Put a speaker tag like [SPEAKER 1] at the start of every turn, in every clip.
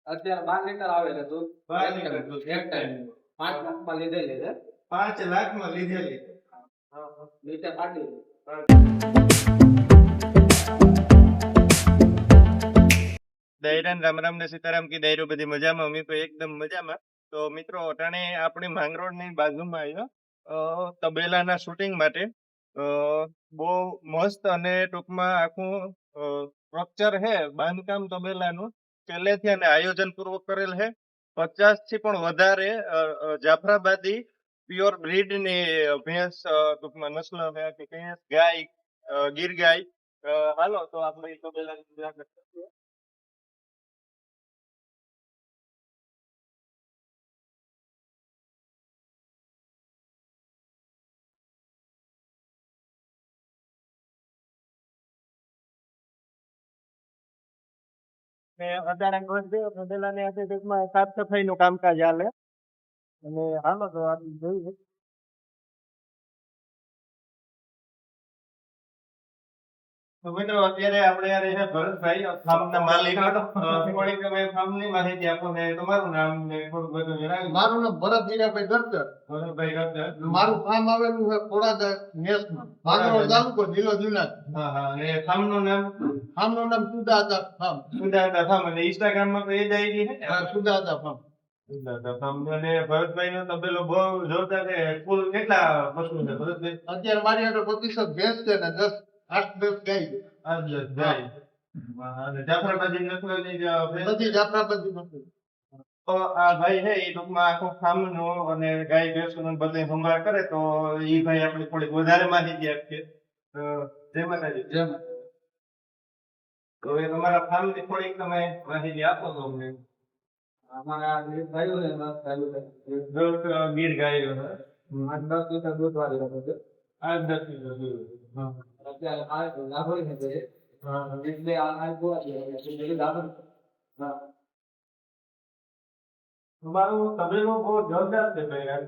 [SPEAKER 1] અત્યારે 12 લીટર આવે છે દૂધ.
[SPEAKER 2] 12 લીટર દૂધ એક ટાઈમ
[SPEAKER 1] 5 લાખમાં લીધેલી છે.
[SPEAKER 2] 5 લાખમાં લીધેલી.
[SPEAKER 1] નીચે કાઢી.
[SPEAKER 2] દૈરાન રામ રામ ને સીતારામ કી દૈરો બધી મજામાં, અમે તો એકદમ મજામાં. તો મિત્રો અટાણે આપણી માંગરોળની બાજુમાં આવ્યો તબેલાના શૂટિંગ માટે. બહુ મસ્ત અને ટૂંકમાં આખું સ્ટ્રક્ચર છે બાંધકામ તબેલાનું પહેલેથી અને આયોજન પૂર્વક કરેલ છે. 50 થી પણ વધારે જાફરાબાદી પ્યોર બ્રીડ ની ભેંસ ટૂંકમાં નસ્લ છે કે ભેંસ ગાય ગીર ગાય. હાલો તો આપણે તબેલાની મુલાકાત કરીએ. ને અત્યારે તબેલાને આજે ટૂંકમાં સાફ સફાઈ નું કામકાજ ચાલે અને હાલો તો આપણે જોઈએ. તો મિત્રો અત્યારે આપણે યાર છે ભરતભાઈ ફાર્મના માલિક. થોડીક તમે ફાર્મની માહિતી આપો ને તમારું નામ ને થોડું બધું જણાવી.
[SPEAKER 3] મારું નામ ભરત હીરાભાઈ ગરતર.
[SPEAKER 2] ભરતભાઈ ગરતર.
[SPEAKER 3] મારું ફાર્મ આવેલું છે ખોડાદા નેસમાં, માંગરોળ તાલુકો, જિલ્લો જુનાગઢ.
[SPEAKER 2] હા હા. અને ફાર્મનું નામ?
[SPEAKER 3] ફાર્મનું નામ સુદાતા ફાર્મ.
[SPEAKER 2] સુદાતા ફાર્મ. અને ઇન્સ્ટાગ્રામમાં તો એ જ આઈડી છે ને?
[SPEAKER 3] સુદાતા ફાર્મ.
[SPEAKER 2] સુદાતા ફાર્મ. અને ભરતભાઈનો તબેલો બહુ જોરદાર છે. કુલ કેટલા પશુ છે ભરતભાઈ?
[SPEAKER 3] અત્યારે મારી આગળ 25 ભેંસ છે ને 8-10 ગાય છે.
[SPEAKER 2] 8-10 ગાય. અને જાફરાબાદી નસ્લની
[SPEAKER 3] બધી જાફરાબાદી નથી.
[SPEAKER 2] તો આ ભાઈ છે એ ટૂંકમાં આખું ફાર્મનું અને ગાય ભેંસોનું બધું સંભાળ કરે. તો એ ભાઈ આપણે થોડીક વધારે માહિતી આપીએ. જય માતાજી.
[SPEAKER 3] જેમ
[SPEAKER 2] તો એ તમારા ફાર્મની થોડીક તમે માહિતી આપો તો અમને.
[SPEAKER 1] અમારા ભાઈઓ છે એમાં ચાલુ છે.
[SPEAKER 2] ગીર ગાયો છે.
[SPEAKER 1] 8-10 લીટર દૂધ વાળી રાખે છે.
[SPEAKER 2] 8-10 લીટર દૂધ.
[SPEAKER 1] અત્યારે આ લાભોઈ છે. એટલે આ ગોવા છે. એટલે લાભોઈ. હા.
[SPEAKER 2] તમારું તબેલો બહુ જોરદાર છે ભાઈ.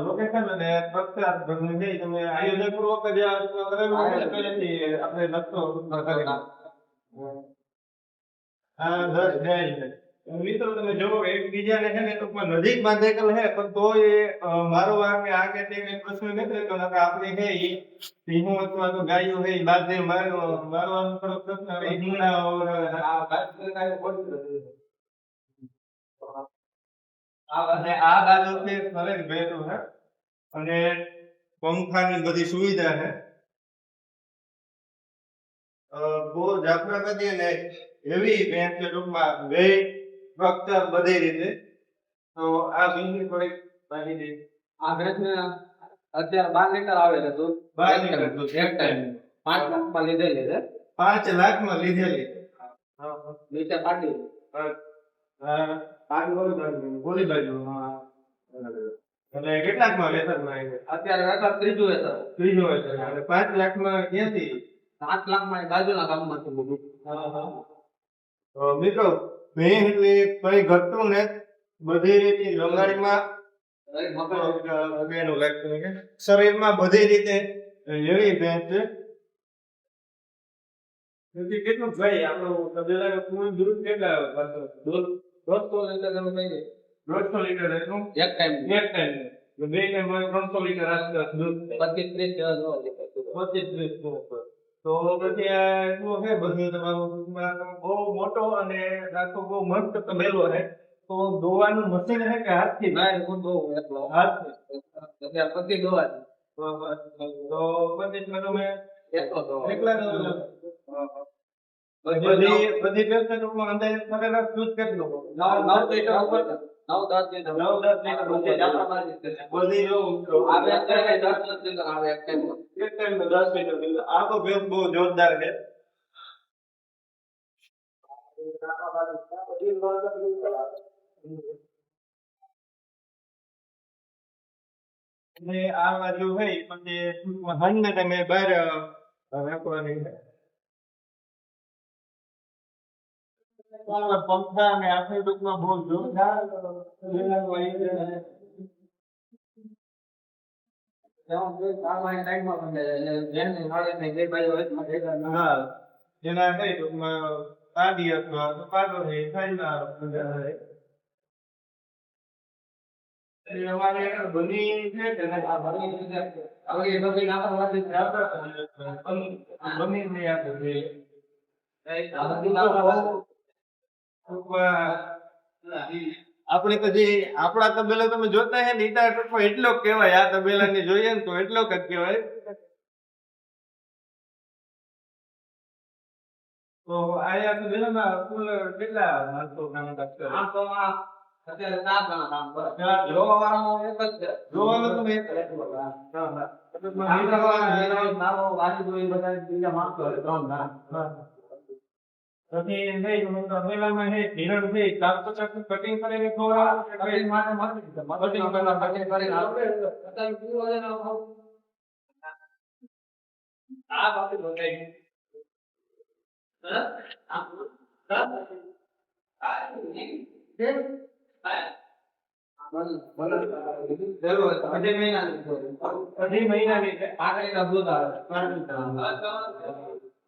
[SPEAKER 2] લોકેશન અને સ્ટ્રક્ચર બધું છે તમે આયોજન પૂર્વક જ આ કરેલું છે ને પહેલેથી આપણે નકશો કરી. હા 10 ગાય છે. મિત્રો તમે જોવો એકબીજાને છે ને ટૂંકમાં નજીક બાંધેલ છે પણ તો એ મારો આ કે આ કેટલી પ્રશ્ન નથી તો આપણે છે એ સિંહો અથવા તો ગાયો છે એ બાદ મારવાનો થોડો પ્રશ્ન આવે. રીંગણા
[SPEAKER 1] આ વાત કાંઈ ખોટું નથી.
[SPEAKER 2] અને આ બાજુ છે ફરજ ભેરું છે અને પંખાની બધી સુવિધા છે. બહુ જાફરાબાદી અને એવી ભેંસ છે ટૂંકમાં વેઇટ સ્ટ્રક્ચર બધી રીતે. તો આ ભેંસની થોડીક માહિતી.
[SPEAKER 1] આ ભેંસને અત્યારે 12 લીટર આવે છે દૂધ.
[SPEAKER 2] 12 લીટર દૂધ એક ટાઈમ
[SPEAKER 1] 5 લાખમાં લીધેલી છે.
[SPEAKER 2] 5 લાખમાં લીધેલી.
[SPEAKER 1] નીચે કાઢી.
[SPEAKER 2] ગોલી બાજુ. અને કેટલાકમાં વેતનમાં આવે?
[SPEAKER 1] અત્યારે વેતન ત્રીજું વેતન.
[SPEAKER 2] ત્રીજું વેતન. અને 5 લાખમાં ક્યાંથી?
[SPEAKER 1] 7 લાખમાં એ બાજુના ગામમાંથી બધું.
[SPEAKER 2] તો મિત્રો ભેંસ એટલે કઈ ઘટતું ને બધી રીતે લંગાડીમાં શરીરમાં બધી રીતે એવી ભેંસ છે. કેટલું ભાઈ આપણું તબેલા પૂરું દૂધ કેટલા
[SPEAKER 1] દૂધ 200 લીટર જેવું થઈ જાય.
[SPEAKER 2] 150 લીટર એટલું
[SPEAKER 1] એક ટાઈમ.
[SPEAKER 2] એક ટાઈમ. બે ટાઈમ 300 લીટર આસપાસ દૂધ
[SPEAKER 1] 25-30 જેવા જોવા લીધા.
[SPEAKER 2] 25-30. તો પછી આ શું છે બધું તમારું બહુ મોટો અને આખો બહુ મસ્ત તબેલો છે. તો દોવાનું મશીન છે કે હાથથી?
[SPEAKER 1] ના હું દઉં એટલો
[SPEAKER 2] હાથથી.
[SPEAKER 1] અત્યારે બધી દવા છે.
[SPEAKER 2] તો પછી તમે
[SPEAKER 1] એટલો દવા
[SPEAKER 2] એકલા બધી ભેંસને ટૂંકમાં અંદાજે સરેરાશ દૂધ કેટલું?
[SPEAKER 1] 9 લીટર ઉપર 9-10 લીટર
[SPEAKER 2] 9-10 લીટર
[SPEAKER 1] બધી જાફરાબાદી છે.
[SPEAKER 2] બધી જો
[SPEAKER 1] આવે અત્યારે 10 લીટર આવે એક ટાઈમ.
[SPEAKER 2] એક ટાઈમ 10 લીટર દૂધ. આ તો ભેંસ બહુ જોરદાર છે. અને આ બાજુ હોય પછી હાંજના ટાઈમે બહાર રાખવાની છે. પંખા અને આખી ટૂંકમાં બહુ જોરદાર
[SPEAKER 1] જેને
[SPEAKER 2] હા જેના કઈ ટૂંકમાં પાડી અથવા તો પાડો છે એ ખાઈના મજા આવે. એટલે અમારે બની છે કે નહીં?
[SPEAKER 1] આ ભરી છે હવે એ બધી નાખવા માટે
[SPEAKER 2] બની નહીં આપે છે.
[SPEAKER 1] આ બધી નાખવા
[SPEAKER 2] આપણે તો જે આપણા તબેલો તમે જોતા હે ને ઈટા ટૂંકો એટલો જ કહેવાય. આ તબેલાને જોઈએ ને તો એટલો જ કહેવાય. તો આયા તબેલામાં કુલ કેટલા માણસો કામ કરતા હશે?
[SPEAKER 1] આમ તો અત્યારે 4 જણા કામ કરે.
[SPEAKER 2] ચાર જણા.
[SPEAKER 1] જોવા વાળાનો એક જ છે.
[SPEAKER 2] જોવાનો તો એક જ.
[SPEAKER 1] હા.
[SPEAKER 2] હા, હા.
[SPEAKER 1] આમ તો નાનો વાલી જોઈ બધા બીજા માણસો છે, 3 જણા.
[SPEAKER 2] હા. પછી નહીં તો તબેલામાં હે હિરણ ભાઈ ચાકુ કટિંગ કરીને ખવડાવો કે કઈ?
[SPEAKER 1] કટિંગ માટે મળી છે. કટિંગ પેલા કટિંગ કરીને આપે. અત્યારે પીવો છે ને આ બાકી બતાઈ.
[SPEAKER 2] અઢી મહિનાની છે.
[SPEAKER 1] 5 લીટર દૂધ આવે.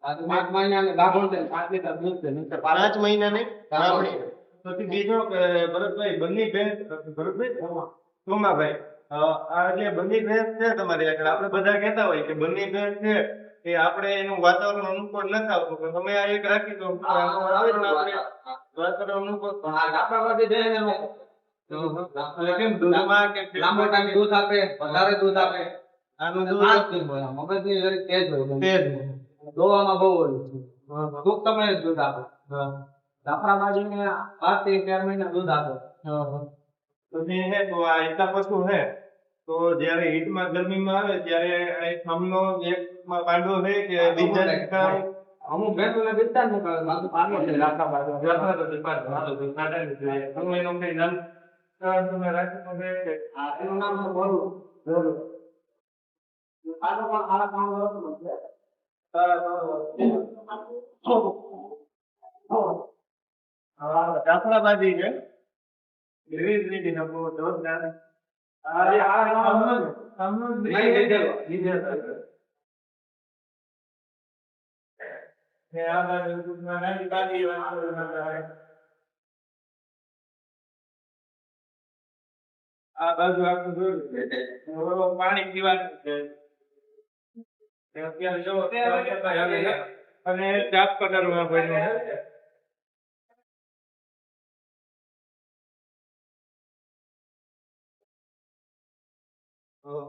[SPEAKER 1] 5 મહિનાની ગાભણ છે, 5 લીટર દૂધ છે. નીચે
[SPEAKER 2] 5 મહિનાની
[SPEAKER 1] ગાભણ છે.
[SPEAKER 2] પછી બીજો કે ભરતભાઈ બંની ભેંસ ભરતભાઈ સોમાભાઈ આ જે બંની ભેંસ છે તમારી આગળ આપણે બધા કહેતા હોય કે બંની ભેંસ છે એ આપણે એનું વાતાવરણ અનુકૂળ નથી આવતું તો તમે આ એક રાખી દો આવે ને આપણે વાતાવરણ અનુકૂળ
[SPEAKER 1] પણ આ ગાભણ વાળી છે ને
[SPEAKER 2] એટલે કેમ દૂધમાં કે
[SPEAKER 1] લાંબો ટાઈમ દૂધ આપે, વધારે દૂધ આપે.
[SPEAKER 2] આનું
[SPEAKER 1] અને
[SPEAKER 2] દૂધ
[SPEAKER 1] 5 દિન હોય. મગજની જરીક તેજ હોય.
[SPEAKER 2] તેજ
[SPEAKER 1] દોવામાં બહુ હોય. દૂધ તમે દૂધ આપે. જાફરા માજીને 5 થી 4 મહિના દૂધ આપે.
[SPEAKER 2] પછી હે તો આ એટલા પશુ હે તો જ્યારે હીટમાં ગરમીમાં આવે ત્યારે આ થમનો એકમાં પાંડો છે કે બીજા
[SPEAKER 1] અમુક ભેંસોને બીજતા જ મૂકે. બાજુ પાંડો છે રાખા બાજુ. આ એનું નામ છે બોલું. પાંડો પણ સારા કામ વર્ષનો છે.
[SPEAKER 2] જાફરાબાદી છે એવી જ રીતે નફો જોરદાર.
[SPEAKER 1] નહીં લીધેલો. લીધેલો.
[SPEAKER 2] આ બાજુ આખું જોયું છે પાણી પીવાનું છે અત્યારે જો અને ચાપ કલરમાં બન્યું છે.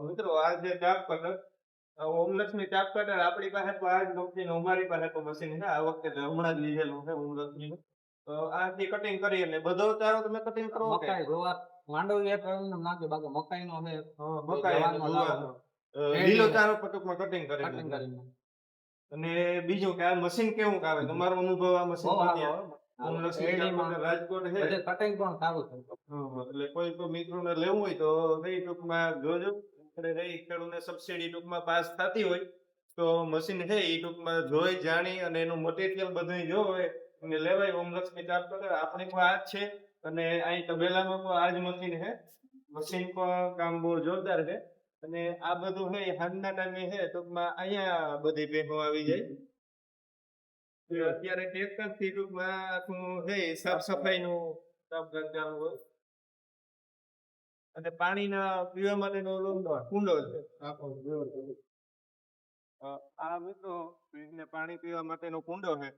[SPEAKER 2] મિત્રો આ જે ચાપ કટર ઓમલક્ષ્મી ચાપ કટર આપણી પાસે તો આ જ કંપનીનું અમારી પાસે તો મશીન છે આ વખતે હમણાં જ લીધેલું છે ઓમલક્ષ્મીનું. તો આથી કટિંગ કરી એટલે બધો ચારો તમે કટિંગ કરો કે
[SPEAKER 1] મકાઈ ગોવાર માંડવી એક નાખે બાકી મકાઈ નો છે.
[SPEAKER 2] મકાઈ
[SPEAKER 1] જવારનો
[SPEAKER 2] જુવારનો.
[SPEAKER 1] લાવો.
[SPEAKER 2] લીલો ચારો ટૂંકમાં કટિંગ કરી
[SPEAKER 1] કટિંગ કરીને.
[SPEAKER 2] અને બીજું કે આ મશીન કેવું આવે તમારો અનુભવ આ મશીન
[SPEAKER 1] બહુ
[SPEAKER 2] પરથી
[SPEAKER 1] સારો.
[SPEAKER 2] ઓમલક્ષ્મી ચાપ
[SPEAKER 1] શેરડીમાં
[SPEAKER 2] કટર રાજકોટ છે
[SPEAKER 1] બધે કટિંગ પણ સારું છે.
[SPEAKER 2] એટલે કોઈ તો મિત્રોને લેવું હોય તો કઈ ટૂંકમાં જોજો આપણે રહી ખેડૂતને સબસિડી ટૂંકમાં પાસ થતી હોય તો મશીન છે એ ટૂંકમાં જોઈ જાણી અને એનું મટીરિયલ બધું જો હોય અને લેવાય ઓમલક્ષ્મી ચાપ કટર આપણે પણ આ જ છે અને અહીં તબેલામાં પણ આ જ મશીન છે. મશીન પણ કામ બહુ જોરદાર છે અને આ બધું છે એ સાંજના ટાઈમે છે ટૂંકમાં અહીંયા બધી ભેગો આવી જાય. અત્યારે ટ્રેક્ટર થી ટૂંકમાં આખું છે સાફ સફાઈનું કામકાજ ચાલુ હોય અને પાણીના પીવા માટેનો કુંડો છે આખો આ મિત્રો ભેંસને પાણી પીવા માટેનો કુંડો છે.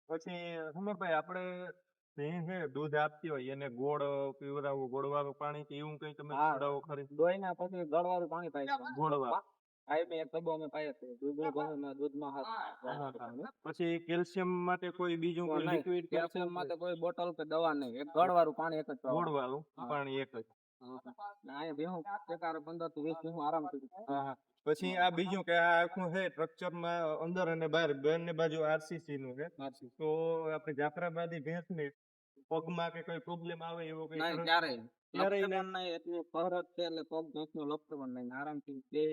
[SPEAKER 2] પછી હમણાં આપણે ભેંસ છે દૂધ આપતી હોય એને ગોળ પીવડાવવું ગોળવાળું પાણી કે એવું કઈ તમે પીવડાવો ખરી?
[SPEAKER 1] દોઈને પછી ગળવાળું પાણી પાય છે.
[SPEAKER 2] ગોળવા
[SPEAKER 1] એક તબો અમે પાય છે. દૂધમાં
[SPEAKER 2] પછી કેલ્શિયમ માટે કોઈ બીજું કોઈ લિક્વિડ
[SPEAKER 1] કેલ્શિયમ માટે કોઈ બોટલ કે દવા નહીં. એક ગળવાળું પાણી એક જ પીવાનું.
[SPEAKER 2] ગોળવાળું પાણી એક જ.
[SPEAKER 1] અહીંયા ભેહું એકારે 15 થી 20 ભેહું આરામથી.
[SPEAKER 2] પછી આ બીજું કે આ આખું છે સ્ટ્રક્ચરમાં અંદર અને બહાર બંને બાજુ આરસીસી નું છે. તો આપણે જાફરાબાદી ભેંસ ને પગમાં કે કોઈ પ્રોબ્લેમ આવે એવો કઈ
[SPEAKER 1] નહીં ક્યારેય નહીં. એટલું ફરજ છે એટલે પગ ભેંસનો લપતો પણ નહીં. આરામથી બે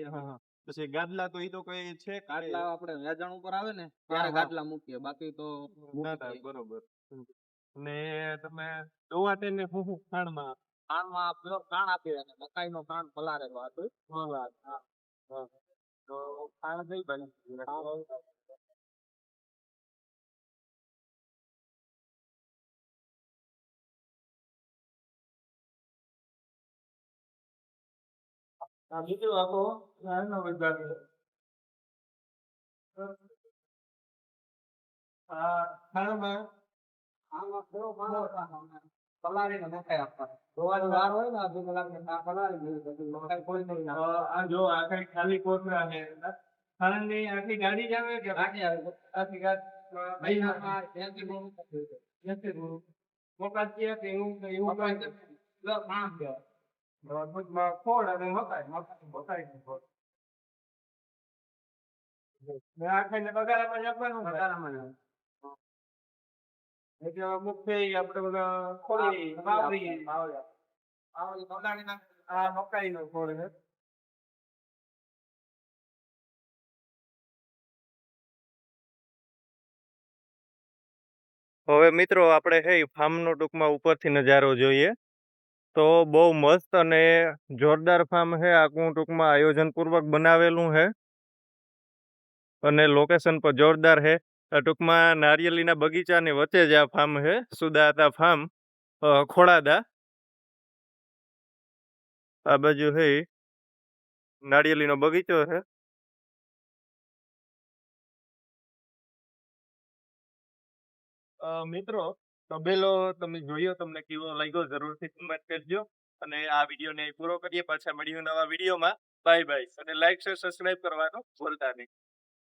[SPEAKER 2] પછી ગાદલા તો ઈ તો કઈ છે
[SPEAKER 1] ગાદલા આપણે વેચાણ ઉપર આવે ને ત્યારે ગાદલા મૂકીએ બાકી તો
[SPEAKER 2] બરોબર. ને તમે દોવાટે ને હું ખાણમાં
[SPEAKER 1] પ્યોર કાણ આપી અને મકાઈ નો કાણ પલારેલો હતું.
[SPEAKER 2] તો ખાણ કઈ બને આ બીજો આખો નાનો વિભાગ છે. આ ખાણામાં
[SPEAKER 1] આમાં કેવો માણસ પલાળીને મકાઈ આપવાની. ધોવાની વાર હોય ને અડધી કલાકની આ પલાળી દીધી પછી મકાઈ કોઈ નહીં નાખે.
[SPEAKER 2] આ જો આ કઈ ખાલી કોથળા છે ખાંડની આખી ગાડી જ આવે કે
[SPEAKER 1] ગાડી આવે આખી ગાડી મહિનામાં 80 ગુણ થતું હોય. 80 ગુણ.
[SPEAKER 2] મોકા છે કે એવું કે એવું
[SPEAKER 1] મકાઈ
[SPEAKER 2] કઈ
[SPEAKER 1] તો દસ માણસ કહેવાય.
[SPEAKER 2] દૂધમાં ખોળ અને મકાઈ ખોળ. ને આ ખાઈને બગાડામાં નાખવાનું ને.
[SPEAKER 1] વધારામાં આવે.
[SPEAKER 2] એટલે મુખ્ય આપણે બધા ખોળી વાવરી
[SPEAKER 1] આવડી પલાળી નાખે.
[SPEAKER 2] આ મકાઈનો ખોળ છે. હવે મિત્રો આપણે હે ફાર્મનો ટૂંકમાં ઉપરથી નજારો જોઈએ તો બહુ મસ્ત અને જોરદાર ફાર્મ છે. આખું ટૂંકમાં આયોજનપૂર્વક બનાવેલું છે અને લોકેશન પર જોરદાર છે. ટૂંકમાં નારિયેળીના બગીચાની વચ્ચે જ આ ફાર્મ છે, સુદાતા ફાર્મ ખોડાદા. આ બાજુ છે નારિયેળીનો બગીચો છે. મિત્રો તબેલો તમે જોયો, તમને કેવો લાગ્યો જરૂરથી કમેન્ટ કરજો અને આ વિડીયોને પૂરો કરીએ. પાછા મળીએ નવા વિડીયોમાં. બાય બાય અને લાઈક શેર સબસ્ક્રાઇબ કરવાનું ભૂલતા નહીં.